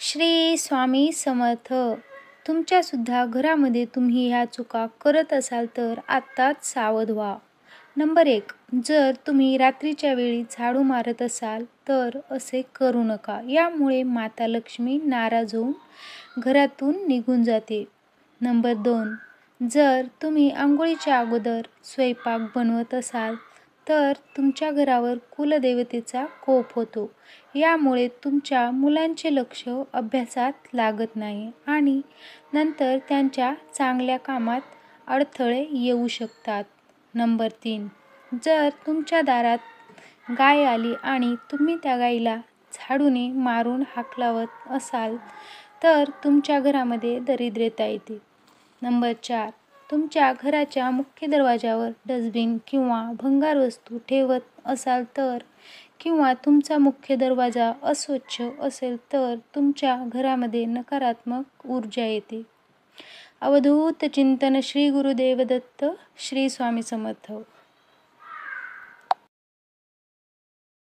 श्री स्वामी समर्थ. तुमच्यासुद्धा घरामध्ये तुम्ही ह्या चुका करत असाल तर आत्ताच सावध व्हा. नंबर 1. जर तुम्ही रात्रीच्या वेळी झाडू मारत असाल तर असे करू नका. यामुळे माता लक्ष्मी नाराज होऊन घरातून निघून जाते. नंबर 2. जर तुम्ही अंघोळीच्या अगोदर स्वयंपाक बनवत असाल तर तुमच्या घरावर कुलदेवतेचा कोप होतो. यामुळे तुमच्या मुलांचे लक्ष अभ्यासात लागत नाही आणि नंतर त्यांच्या चांगल्या कामात अडथळे येऊ शकतात. नंबर 3. जर तुमच्या दारात गाय आली आणि तुम्ही त्या गायीला झाडूने मारून हाकलवत असाल तर तुमच्या घरामध्ये दरिद्रता येते. नंबर 4. तुमच्या घराच्या मुख्य दरवाजावर डस्टबिन किंवा भंगार वस्तू ठेवत असाल तर किंवा तुमचा मुख्य दरवाजा अस्वच्छ असेल तर तुमच्या घरामध्ये नकारात्मक ऊर्जा येते. अवधूत चिंतन. श्री गुरुदेव दत्त. श्री स्वामी समर्थ.